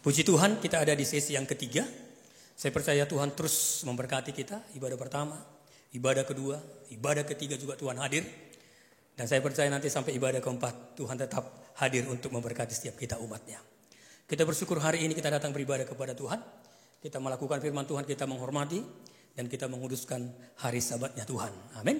Puji Tuhan, kita ada di sesi yang ketiga. Saya percaya Tuhan terus memberkati kita. Ibadah pertama, ibadah kedua, ibadah ketiga juga Tuhan hadir. Dan saya percaya nanti sampai ibadah keempat Tuhan tetap hadir untuk memberkati setiap kita umatnya. Kita bersyukur hari ini kita datang beribadah kepada Tuhan. Kita melakukan firman Tuhan, kita menghormati dan kita menguduskan hari sabatnya Tuhan. Amin.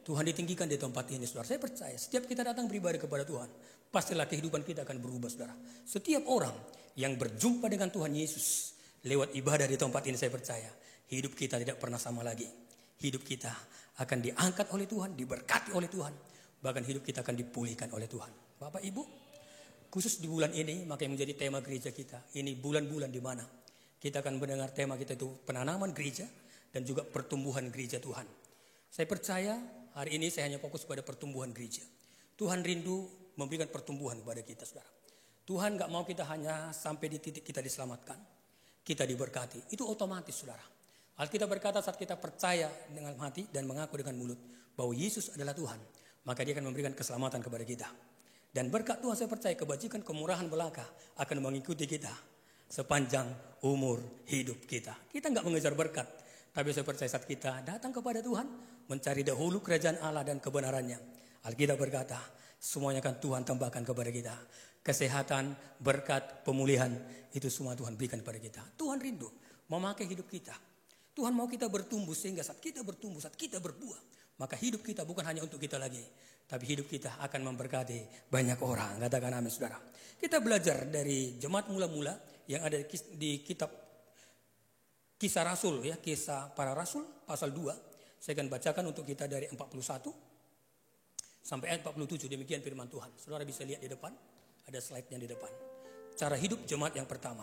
Tuhan ditinggikan di tempat ini, saudara. Saya percaya setiap kita datang beribadah kepada Tuhan, pastilah kehidupan kita akan berubah, saudara. Setiap orang yang berjumpa dengan Tuhan Yesus lewat ibadah di tempat ini, saya percaya hidup kita tidak pernah sama lagi. Hidup kita akan diangkat oleh Tuhan, diberkati oleh Tuhan. Bahkan hidup kita akan dipulihkan oleh Tuhan. Bapak Ibu, khusus di bulan ini, maka yang menjadi tema gereja kita, ini bulan-bulan di mana kita akan mendengar tema kita itu penanaman gereja dan juga pertumbuhan gereja Tuhan. Saya percaya hari ini saya hanya fokus pada pertumbuhan gereja. Tuhan rindu memberikan pertumbuhan kepada kita, saudara. Tuhan gak mau kita hanya sampai di titik kita diselamatkan, kita diberkati. Itu otomatis, saudara. Alkitab berkata saat kita percaya dengan hati dan mengaku dengan mulut bahwa Yesus adalah Tuhan, maka Dia akan memberikan keselamatan kepada kita. Dan berkat Tuhan saya percaya kebajikan kemurahan belaka akan mengikuti kita sepanjang umur hidup kita. Kita gak mengejar berkat, tapi saya percaya saat kita datang kepada Tuhan, mencari dahulu kerajaan Allah dan kebenarannya, Alkitab berkata semuanya akan Tuhan tambahkan kepada kita. Kesehatan, berkat, pemulihan, itu semua Tuhan berikan kepada kita. Tuhan rindu memakai hidup kita. Tuhan mau kita bertumbuh sehingga saat kita bertumbuh, saat kita berbuah, maka hidup kita bukan hanya untuk kita lagi, tapi hidup kita akan memberkati banyak orang. Katakan amin, saudara. Kita belajar dari jemaat mula-mula yang ada di kitab Kisah Rasul, ya, Kisah Para Rasul pasal 2. Saya akan bacakan untuk kita dari 41 sampai ayat 47. Demikian firman Tuhan. Saudara bisa lihat di depan, ada slide-nya di depan. Cara hidup jemaat yang pertama.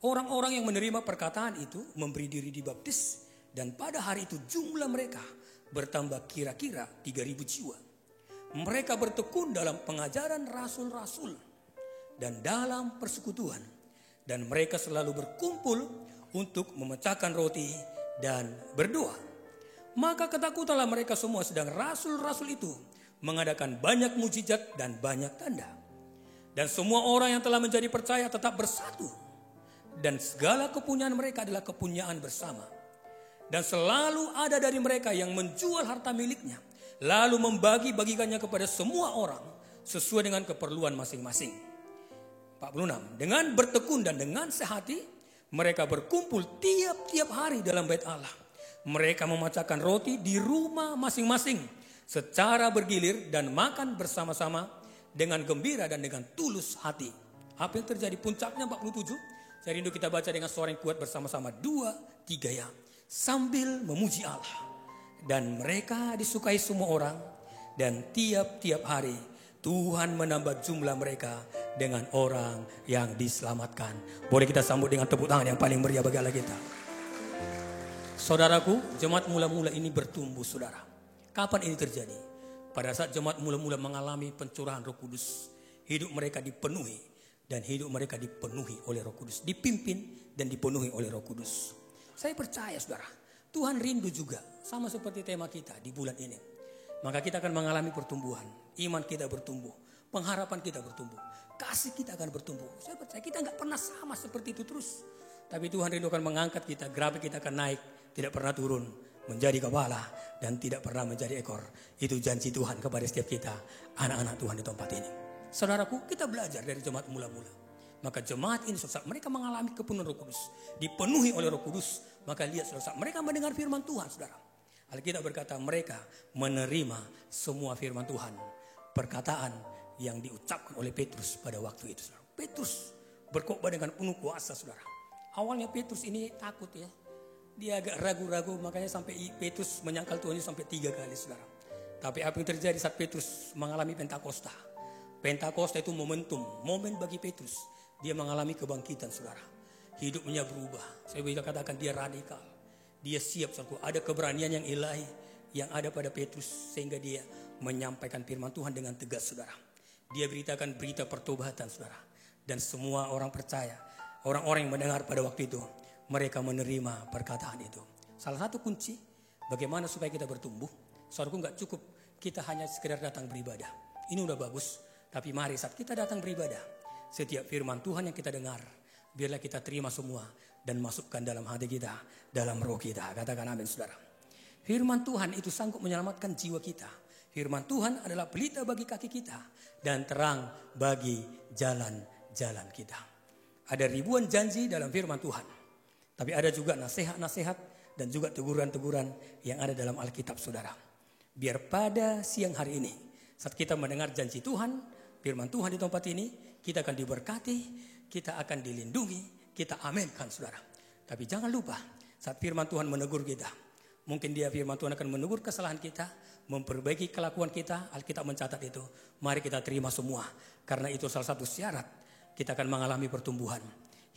Orang-orang yang menerima perkataan itu memberi diri dibaptis, dan pada hari itu jumlah mereka bertambah kira-kira 3.000 jiwa. Mereka bertekun dalam pengajaran rasul-rasul dan dalam persekutuan, dan mereka selalu berkumpul untuk memecahkan roti dan berdoa. Maka ketakutanlah mereka semua, sedang rasul-rasul itu mengadakan banyak mujizat dan banyak tanda. Dan semua orang yang telah menjadi percaya tetap bersatu, dan segala kepunyaan mereka adalah kepunyaan bersama. Dan selalu ada dari mereka yang menjual harta miliknya, lalu membagi-bagikannya kepada semua orang sesuai dengan keperluan masing-masing. 46. Dengan bertekun dan dengan sehati mereka berkumpul tiap-tiap hari dalam bait Allah. Mereka memecahkan roti di rumah masing-masing secara bergilir dan makan bersama-sama dengan gembira dan dengan tulus hati. Apa yang terjadi? Puncaknya 47. Saya rindu kita baca dengan suara yang kuat bersama-sama. 2, 3 ya. Sambil memuji Allah. Dan mereka disukai semua orang. Dan tiap-tiap hari Tuhan menambah jumlah mereka dengan orang yang diselamatkan. Boleh kita sambut dengan tepuk tangan yang paling meriah bagi Allah kita. Saudaraku, jemaat mula-mula ini bertumbuh, saudara. Kapan ini terjadi? Pada saat jemaat mula-mula mengalami pencurahan Roh Kudus, hidup mereka dipenuhi dan hidup mereka dipenuhi oleh Roh Kudus, dipimpin dan dipenuhi oleh Roh Kudus. Saya percaya, saudara, Tuhan rindu juga sama seperti tema kita di bulan ini. Maka kita akan mengalami pertumbuhan, iman kita bertumbuh, pengharapan kita bertumbuh, kasih kita akan bertumbuh. Saya percaya kita nggak pernah sama seperti itu terus. Tapi Tuhan rindu akan mengangkat kita, grafik kita akan naik, tidak pernah turun, menjadi kepala dan tidak pernah menjadi ekor. Itu janji Tuhan kepada setiap kita, anak-anak Tuhan di tempat ini. Saudaraku, kita belajar dari jemaat mula-mula. Maka jemaat ini saat mereka mengalami kepenuhan Roh Kudus, dipenuhi oleh Roh Kudus, maka lihat saudara, mereka mendengar firman Tuhan, saudara. Alkitab berkata mereka menerima semua firman Tuhan, perkataan yang diucapkan oleh Petrus pada waktu itu, saudara. Petrus berkhotbah dengan penuh kuasa, saudara. Awalnya Petrus ini takut ya. Dia agak ragu-ragu, makanya sampai Petrus menyangkal Tuhan ini sampai 3 kali, saudara. Tapi apa yang terjadi saat Petrus mengalami Pentakosta? Pentakosta itu momentum, momen bagi Petrus. Dia mengalami kebangkitan, saudara. Hidupnya berubah. Saya bisa katakan dia radikal. Dia siap, saudara. Ada keberanian yang ilahi yang ada pada Petrus sehingga dia menyampaikan firman Tuhan dengan tegas, saudara. Dia beritakan berita pertobatan, saudara. Dan semua orang percaya. Orang-orang yang mendengar pada waktu itu, mereka menerima perkataan itu. Salah satu kunci bagaimana supaya kita bertumbuh, saudaraku, gak cukup kita hanya sekedar datang beribadah. Ini udah bagus, tapi mari saat kita datang beribadah, setiap firman Tuhan yang kita dengar, biarlah kita terima semua dan masukkan dalam hati kita, dalam roh kita. Katakan amin, saudara. Firman Tuhan itu sanggup menyelamatkan jiwa kita. Firman Tuhan adalah pelita bagi kaki kita dan terang bagi jalan-jalan kita. Ada ribuan janji dalam firman Tuhan. Tapi ada juga nasihat-nasihat dan juga teguran-teguran yang ada dalam Alkitab, saudara. Biar pada siang hari ini, saat kita mendengar janji Tuhan, firman Tuhan di tempat ini, kita akan diberkati, kita akan dilindungi, kita aminkan, saudara. Tapi jangan lupa, saat firman Tuhan menegur kita, mungkin firman Tuhan akan menegur kesalahan kita, memperbaiki kelakuan kita. Alkitab mencatat itu. Mari kita terima semua. Karena itu salah satu syarat kita akan mengalami pertumbuhan.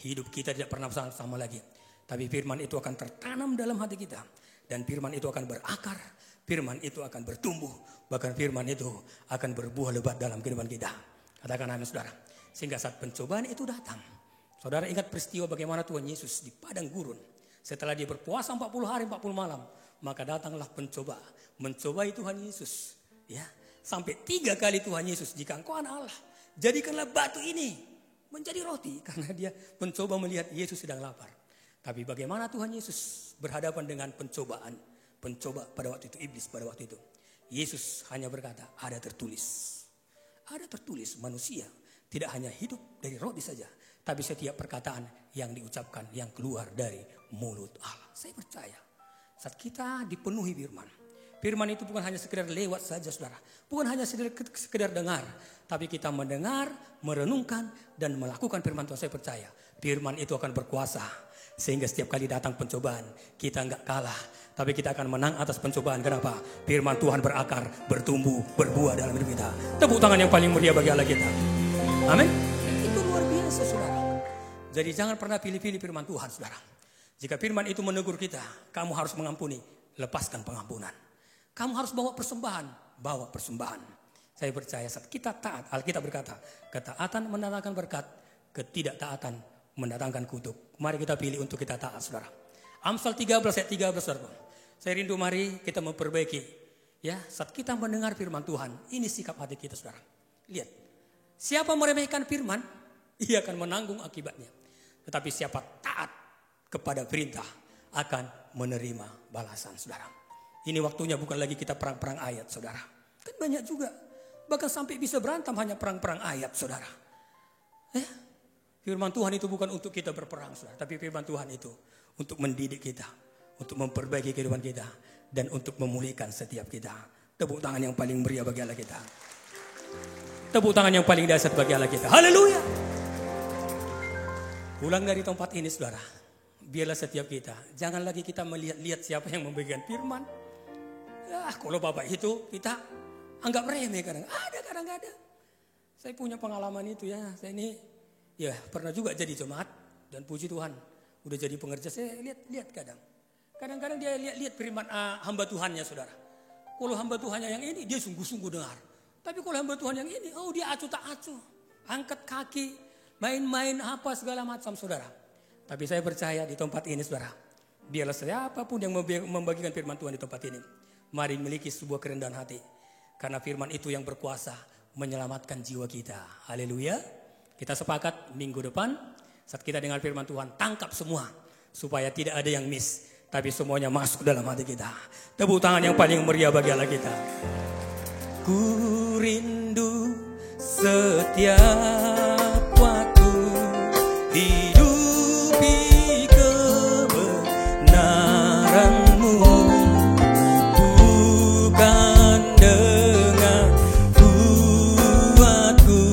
Hidup kita tidak pernah sama lagi. Tapi firman itu akan tertanam dalam hati kita. Dan firman itu akan berakar. Firman itu akan bertumbuh. Bahkan firman itu akan berbuah lebat dalam kehidupan kita. Katakan amin, saudara. Sehingga saat pencobaan itu datang, saudara ingat peristiwa bagaimana Tuhan Yesus di padang gurun. Setelah dia berpuasa 40 hari 40 malam. Maka datanglah mencobai Tuhan Yesus. Ya, sampai 3 kali Tuhan Yesus, jika engkau anak Allah, jadikanlah batu ini menjadi roti. Karena dia mencoba melihat Yesus sedang lapar. Tapi bagaimana Tuhan Yesus berhadapan dengan pencobaan. Pencoba pada waktu itu, iblis pada waktu itu. Yesus hanya berkata, ada tertulis. Ada tertulis, manusia tidak hanya hidup dari roti saja. Tapi setiap perkataan yang diucapkan, yang keluar dari mulut Allah. Saya percaya. Saat kita dipenuhi firman. Firman itu bukan hanya sekedar lewat saja, saudara. Bukan hanya sekedar dengar. Tapi kita mendengar, merenungkan, dan melakukan firman Tuhan. Saya percaya firman itu akan berkuasa. Sehingga setiap kali datang pencobaan, kita enggak kalah. Tapi kita akan menang atas pencobaan. Kenapa? Firman Tuhan berakar, bertumbuh, berbuah dalam hidup kita. Tepuk tangan yang paling mulia bagi Allah kita. Amin. Itu luar biasa, saudara. Jadi jangan pernah pilih-pilih firman Tuhan, saudara. Jika firman itu menegur kita, kamu harus mengampuni, lepaskan pengampunan. Kamu harus bawa persembahan. Saya percaya saat kita taat, Alkitab berkata, ketaatan mendatangkan berkat, ketidaktaatan mendatangkan kutuk. Mari kita pilih untuk kita taat, saudara. Amsal 13 ayat 13, saudara. Saya rindu mari kita memperbaiki. Ya, saat kita mendengar firman Tuhan, ini sikap hati kita, saudara. Lihat, siapa meremehkan firman, ia akan menanggung akibatnya. Tetapi siapa taat kepada perintah akan menerima balasan, saudara. Ini waktunya bukan lagi kita perang-perang ayat, saudara. Kan banyak juga. Bahkan sampai bisa berantem hanya perang-perang ayat, saudara. Firman Tuhan itu bukan untuk kita berperang, saudara. Tapi firman Tuhan itu untuk mendidik kita. Untuk memperbaiki kehidupan kita. Dan untuk memulihkan setiap kita. Tepuk tangan yang paling meriah bagi Allah kita. Tepuk tangan yang paling dahsyat bagi Allah kita. Haleluya. Pulang dari tempat ini, saudara. Biarlah setiap kita, jangan lagi kita melihat-lihat siapa yang membagikan firman. Ya, kalau Bapak itu kita anggap remeh kadang. Kadang-kadang. Saya punya pengalaman itu ya. Saya ini ya pernah juga jadi jemaat dan puji Tuhan udah jadi pengerja. Saya lihat kadang. Kadang-kadang dia lihat firman hamba Tuhannya, saudara. Kalau hamba Tuhannya yang ini dia sungguh-sungguh dengar. Tapi kalau hamba Tuhan yang ini, dia acuh tak acuh, angkat kaki, main-main apa segala macam, saudara. Tapi saya percaya di tempat ini, saudara, biarlah siapapun yang membagikan firman Tuhan di tempat ini, mari miliki sebuah kerendahan hati. Karena firman itu yang berkuasa menyelamatkan jiwa kita. Haleluya. Kita sepakat minggu depan, saat kita dengar firman Tuhan, tangkap semua. Supaya tidak ada yang miss, tapi semuanya masuk dalam hati kita. Tepuk tangan yang paling meriah bagi Allah kita. Ku rindu setiap waktu hidupi kebenaran-Mu, bukan dengan kuatku,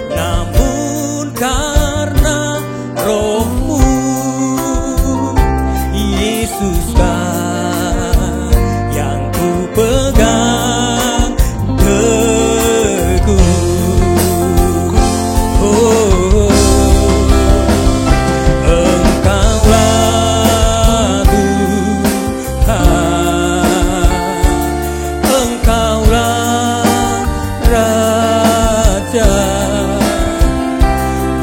namun karena Roh-Mu, Yesuskah yang ku pegang teguh. Engkaulah Tuhan, Engkaulah Raja,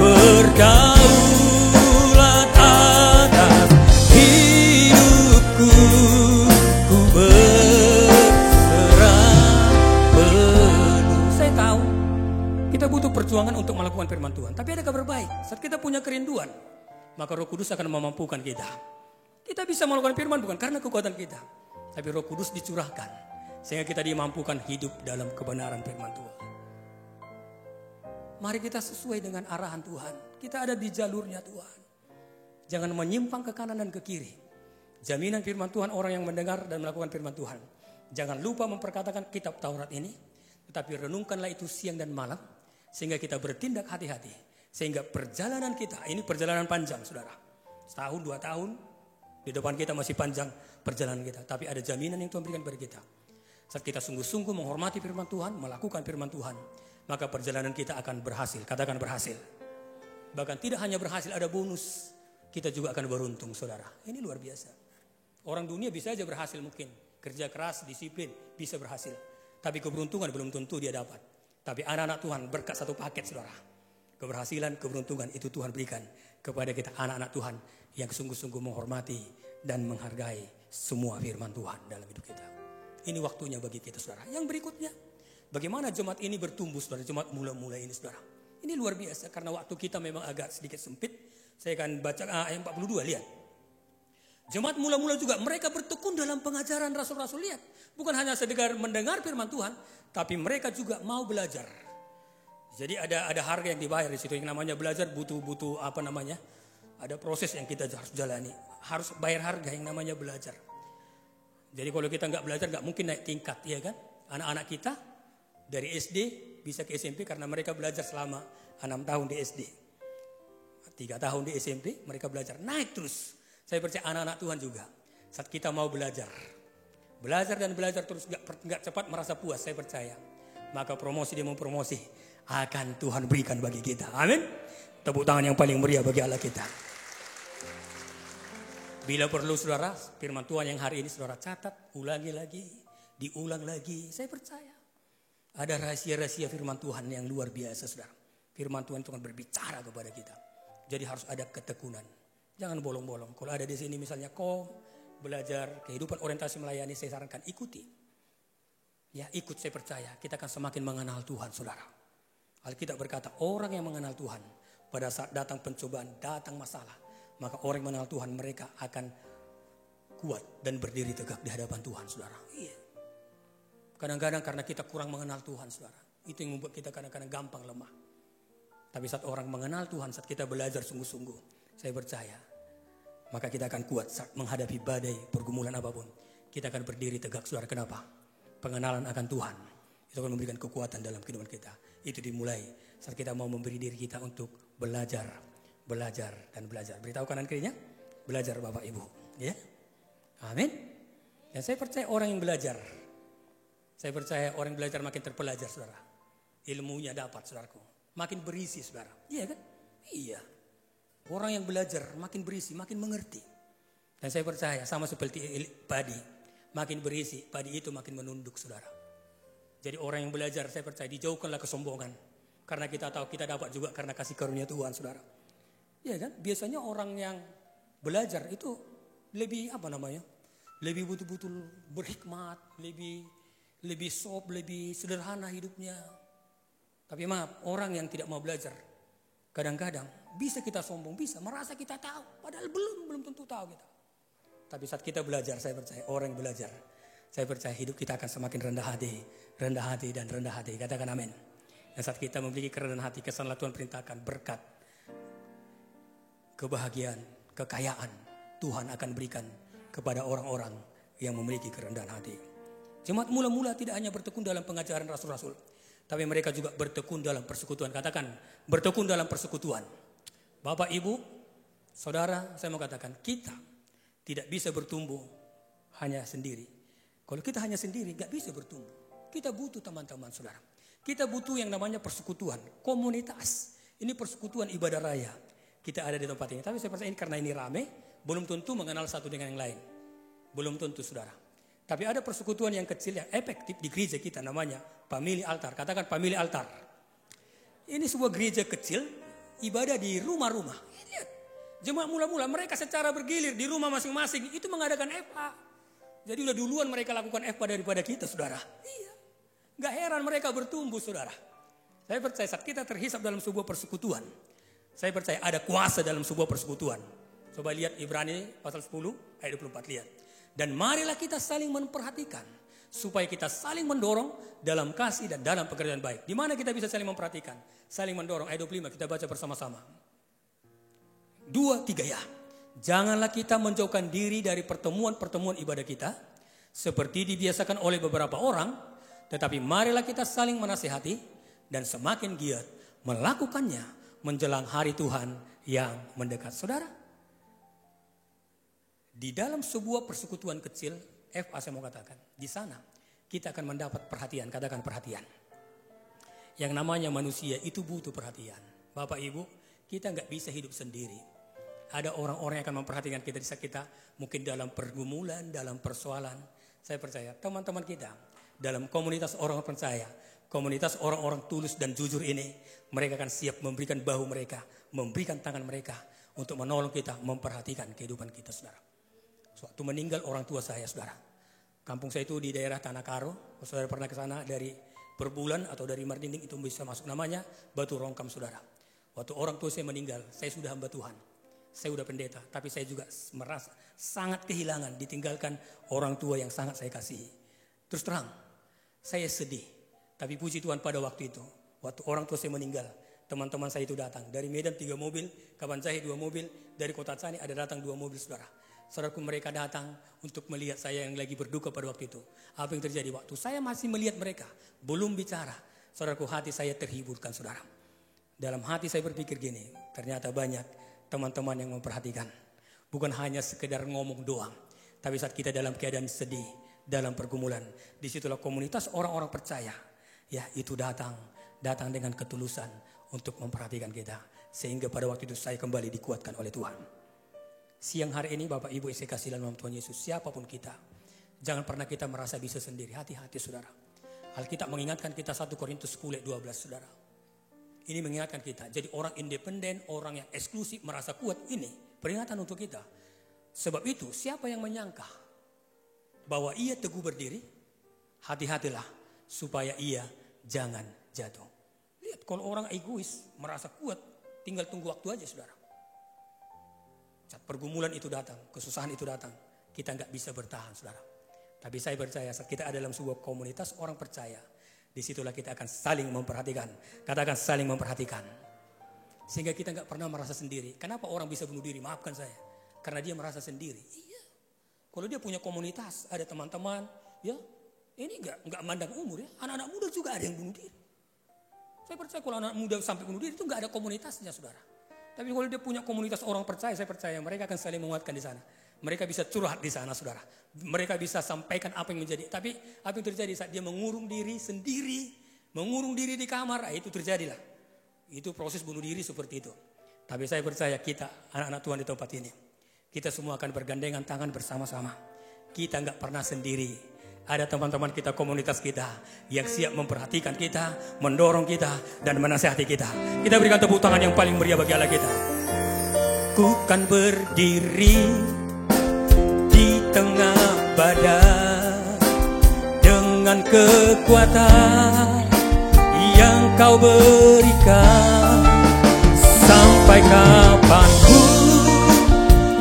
berdaulat atas hidupku, ku berserah penuh. Saya tahu kita kita butuh perjuangan untuk melakukan firman Tuhan. Tapi ada kabar baik, saat kita punya kerinduan, maka Roh Kudus akan memampukan kita. Kita bisa melakukan firman bukan karena kekuatan kita, tapi Roh Kudus dicurahkan sehingga kita dimampukan hidup dalam kebenaran firman Tuhan. Mari kita sesuai dengan arahan Tuhan. Kita ada di jalurnya Tuhan. Jangan menyimpang ke kanan dan ke kiri. Jaminan firman Tuhan orang yang mendengar dan melakukan firman Tuhan. Jangan lupa memperkatakan kitab Taurat ini, tetapi renungkanlah itu siang dan malam, sehingga kita bertindak hati-hati. Sehingga perjalanan kita, ini perjalanan panjang saudara. Setahun, 2 tahun, di depan kita masih panjang perjalanan kita. Tapi ada jaminan yang Tuhan berikan kepada kita. Saat kita sungguh-sungguh menghormati firman Tuhan, melakukan firman Tuhan, maka perjalanan kita akan berhasil. Katakan berhasil. Bahkan tidak hanya berhasil, ada bonus. Kita juga akan beruntung saudara. Ini luar biasa. Orang dunia bisa aja berhasil mungkin. Kerja keras, disiplin, bisa berhasil. Tapi keberuntungan belum tentu dia dapat. Tapi anak-anak Tuhan berkat satu paket saudara. Keberhasilan, keberuntungan itu Tuhan berikan kepada kita anak-anak Tuhan yang sungguh-sungguh menghormati dan menghargai semua firman Tuhan dalam hidup kita. Ini waktunya bagi kita saudara. Yang berikutnya, bagaimana jemaat ini bertumbuh saudara, jemaat mula-mula ini saudara. Ini luar biasa karena waktu kita memang agak sedikit sempit. Saya akan baca ayat 42, lihat. Jemaat mula-mula juga mereka bertekun dalam pengajaran rasul-rasul, lihat. Bukan hanya sekedar mendengar firman Tuhan, tapi mereka juga mau belajar. Jadi ada harga yang dibayar di situ, yang namanya belajar butuh apa namanya? Ada proses yang kita harus jalani. Harus bayar harga yang namanya belajar. Jadi kalau kita nggak belajar nggak mungkin naik tingkat, ya kan? Anak-anak kita dari SD bisa ke SMP karena mereka belajar selama 6 tahun di SD. 3 tahun di SMP mereka belajar naik terus. Saya percaya anak-anak Tuhan juga. Saat kita mau belajar dan belajar terus nggak cepat merasa puas, saya percaya. Maka promosi demi promosi akan Tuhan berikan bagi kita. Amin. Tepuk tangan yang paling meriah bagi Allah kita. Bila perlu saudara, firman Tuhan yang hari ini saudara catat, ulangi lagi, diulang lagi. Saya percaya ada rahasia-rahasia firman Tuhan yang luar biasa saudara. Firman Tuhan itu akan berbicara kepada kita. Jadi harus ada ketekunan. Jangan bolong-bolong. Kalau ada di sini misalnya belajar kehidupan orientasi melayani, saya sarankan ikuti. Ya, ikut, saya percaya kita akan semakin mengenal Tuhan saudara. Alkitab berkata orang yang mengenal Tuhan pada saat datang pencobaan, datang masalah, maka orang yang mengenal Tuhan mereka akan kuat dan berdiri tegak di hadapan Tuhan saudara. Iya. Kadang-kadang karena kita kurang mengenal Tuhan saudara, itu yang membuat kita kadang-kadang gampang lemah. Tapi saat orang mengenal Tuhan, saat kita belajar sungguh-sungguh, saya percaya maka kita akan kuat saat menghadapi badai pergumulan apapun. Kita akan berdiri tegak saudara. Kenapa? Pengenalan akan Tuhan itu akan memberikan kekuatan dalam kehidupan kita. Itu dimulai saat kita mau memberi diri kita untuk belajar dan belajar. Beritahu kanan kirinya, belajar Bapak Ibu, ya. Amin. Dan saya percaya orang yang belajar, orang yang belajar makin terpelajar saudara. Ilmunya dapat saudaraku, makin berisi saudara. Iya kan? Iya. Orang yang belajar makin berisi, makin mengerti. Dan saya percaya sama seperti padi, makin berisi, padi itu makin menunduk saudara. Jadi orang yang belajar, saya percaya dijauhkanlah kesombongan. Karena kita tahu kita dapat juga karena kasih karunia Tuhan saudara. Iya kan? Biasanya orang yang belajar itu lebih lebih betul-betul berhikmat, lebih soft, lebih sederhana hidupnya. Tapi maaf, orang yang tidak mau belajar, kadang-kadang bisa kita sombong, bisa merasa kita tahu, padahal belum tentu tahu kita. Tapi saat kita belajar, saya percaya orang yang belajar, saya percaya hidup kita akan semakin rendah hati dan rendah hati. Katakan amin. Dan saat kita memiliki kerendahan hati, kesanlah Tuhan perintahkan berkat, kebahagiaan, kekayaan Tuhan akan berikan kepada orang-orang yang memiliki kerendahan hati. Jemaat mula-mula tidak hanya bertekun dalam pengajaran rasul-rasul, tapi mereka juga bertekun dalam persekutuan. Katakan, bertekun dalam persekutuan. Bapak, Ibu, Saudara, saya mau katakan, kita tidak bisa bertumbuh hanya sendiri. Kalau kita hanya sendiri, gak bisa bertumbuh. Kita butuh teman-teman saudara. Kita butuh yang namanya persekutuan, komunitas. Ini persekutuan ibadah raya. Kita ada di tempat ini. Tapi saya percaya ini karena ini rame, belum tentu mengenal satu dengan yang lain. Belum tentu saudara. Tapi ada persekutuan yang kecil yang efektif di gereja kita, namanya family altar. Katakan family altar. Ini sebuah gereja kecil, ibadah di rumah-rumah. Lihat, jemaat mula-mula mereka secara bergilir di rumah masing-masing itu mengadakan FA. Jadi udah duluan mereka lakukan FA daripada kita saudara. Iya. Gak heran mereka bertumbuh saudara. Saya percaya saat kita terhisap dalam sebuah persekutuan, saya percaya ada kuasa dalam sebuah persekutuan. Coba lihat Ibrani pasal 10 ayat 24, lihat. Dan marilah kita saling memperhatikan, supaya kita saling mendorong dalam kasih dan dalam pekerjaan baik. Di mana kita bisa saling memperhatikan, saling mendorong. Ayat 25 kita baca bersama-sama. 2, 3 ya. Janganlah kita menjauhkan diri dari pertemuan-pertemuan ibadah kita, seperti dibiasakan oleh beberapa orang, tetapi marilah kita saling menasihati dan semakin giat melakukannya menjelang hari Tuhan yang mendekat. Saudara, di dalam sebuah persekutuan kecil, FA saya mau katakan, di sana kita akan mendapat perhatian, katakan perhatian. Yang namanya manusia itu butuh perhatian. Bapak Ibu, kita nggak bisa hidup sendiri. Ada orang-orang yang akan memperhatikan kita di saat kita mungkin dalam pergumulan, dalam persoalan. Saya percaya teman-teman kita dalam komunitas orang percaya, komunitas orang-orang tulus dan jujur ini, mereka akan siap memberikan bahu mereka, memberikan tangan mereka untuk menolong kita, memperhatikan kehidupan kita, saudara. Waktu meninggal orang tua saya, saudara. Kampung saya itu di daerah Tanah Karo. Saudara pernah ke sana dari Perbulan atau dari Mardining, itu bisa masuk namanya Batu Rongkam, saudara. Waktu orang tua saya meninggal, saya sudah hamba Tuhan. Saya sudah pendeta, tapi saya juga merasa sangat kehilangan, ditinggalkan orang tua yang sangat saya kasihi. Terus terang, saya sedih. Tapi puji Tuhan pada waktu itu, waktu orang tua saya meninggal, teman-teman saya itu datang. Dari Medan 3 mobil, Kabanjahe 2 mobil, dari Kota Cani ada datang 2 mobil, saudara. Saudaraku, mereka datang untuk melihat saya yang lagi berduka pada waktu itu. Apa yang terjadi waktu saya masih melihat mereka, belum bicara. Saudaraku, hati saya terhiburkan, saudara. Dalam hati saya berpikir gini, ternyata banyak teman-teman yang memperhatikan. Bukan hanya sekedar ngomong doang, tapi saat kita dalam keadaan sedih, dalam pergumulan, disitulah komunitas orang-orang percaya, ya itu datang dengan ketulusan untuk memperhatikan kita. Sehingga pada waktu itu saya kembali dikuatkan oleh Tuhan. Siang hari ini Bapak Ibu saya kasih dalam nama Tuhan Yesus, siapapun kita, jangan pernah kita merasa bisa sendiri. Hati-hati, saudara. Alkitab mengingatkan kita 1 Korintus 10 ayat 12, saudara. Ini mengingatkan kita, jadi orang independen, orang yang eksklusif, merasa kuat, ini peringatan untuk kita. Sebab itu siapa yang menyangka bahwa ia teguh berdiri, hati-hatilah supaya ia jangan jatuh. Lihat, kalau orang egois merasa kuat, tinggal tunggu waktu aja, saudara. Saat pergumulan itu datang, kesusahan itu datang, kita nggak bisa bertahan, saudara. Tapi saya percaya saat kita ada dalam sebuah komunitas orang percaya, disitulah kita akan saling memperhatikan. Katakan saling memperhatikan. Sehingga kita nggak pernah merasa sendiri. Kenapa orang bisa bunuh diri? Maafkan saya. Karena dia merasa sendiri. Iya. Kalau dia punya komunitas, ada teman-teman, ya ini nggak mandang umur ya. Anak-anak muda juga ada yang bunuh diri. Saya percaya kalau anak muda sampai bunuh diri itu nggak ada komunitasnya, saudara. Tapi kalau dia punya komunitas orang percaya, saya percaya mereka akan saling menguatkan di sana. Mereka bisa curhat di sana, saudara. Mereka bisa sampaikan apa yang menjadi. Tapi apa yang terjadi saat dia mengurung diri sendiri, mengurung diri di kamar, itu terjadilah. Itu proses bunuh diri seperti itu. Tapi saya percaya kita, anak-anak Tuhan di tempat ini, kita semua akan bergandengan tangan bersama-sama. Kita nggak pernah sendiri. Ada teman-teman kita, komunitas kita yang siap memperhatikan kita, mendorong kita, dan menasihati kita. Kita berikan tepuk tangan yang paling meriah bagi Allah kita. Ku kan berdiri di tengah badai dengan kekuatan yang Kau berikan. Sampai kapanpun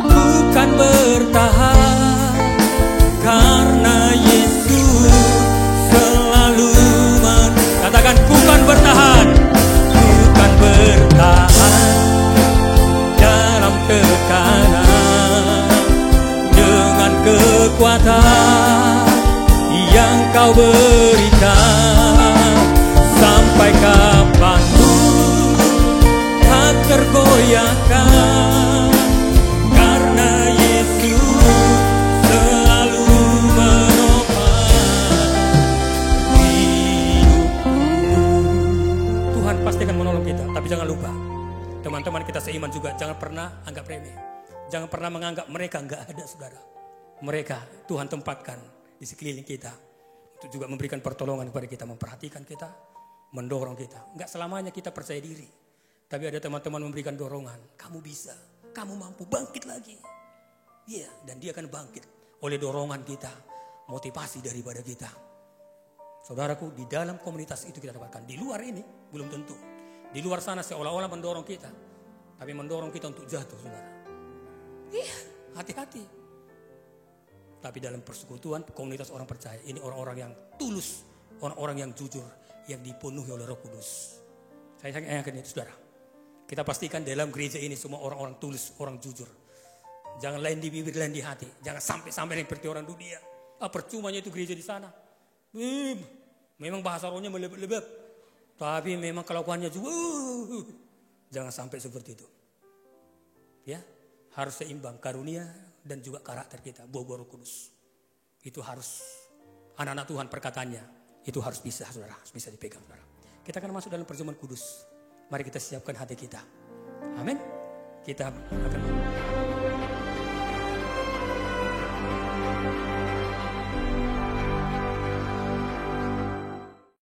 ku kan bertahan, karena Yesus selalu katakan ku kan bertahan, ku kan bertahan dalam tekanan dengan kekuatan yang Kau berikan. Sampai kapanpun tak tergoyahkan, karena Yesus selalu menopang hidupku. Tuhan pasti akan menolong kita. Tapi jangan lupa, teman-teman kita seiman juga, jangan pernah anggap remeh. Jangan pernah menganggap mereka enggak ada, saudara. Mereka Tuhan tempatkan di sekeliling kita untuk juga memberikan pertolongan kepada kita, memperhatikan kita, mendorong kita. Enggak selamanya kita percaya diri, tapi ada teman-teman memberikan dorongan. Kamu bisa, kamu mampu, bangkit lagi. Iya, dan dia akan bangkit oleh dorongan kita, motivasi daripada kita. Saudaraku, di dalam komunitas itu kita dapatkan. Di luar ini belum tentu. Di luar sana seolah-olah mendorong kita, tapi mendorong kita untuk jatuh, saudara. Iya, hati-hati. Tapi dalam persekutuan komunitas orang percaya, ini orang-orang yang tulus, orang-orang yang jujur, yang dipenuhi oleh Roh Kudus. Saya yakin itu, saudara. Kita pastikan dalam gereja ini semua orang-orang tulus, orang jujur. Jangan lain di bibir, lain di hati. Jangan sampai seperti orang dunia. Percumanya itu gereja di sana. Memang bahasa rohnya melebet-lebet, tapi memang kelakuannya juga. Jangan sampai seperti itu. Ya, harus seimbang karunia dan juga karakter kita, buah-buah Roh Kudus. Itu harus anak-anak Tuhan perkataannya itu harus bisa, saudara, harus bisa dipegang, saudara. Kita akan masuk dalam perjamuan kudus. Mari kita siapkan hati kita. Amin. Kita akan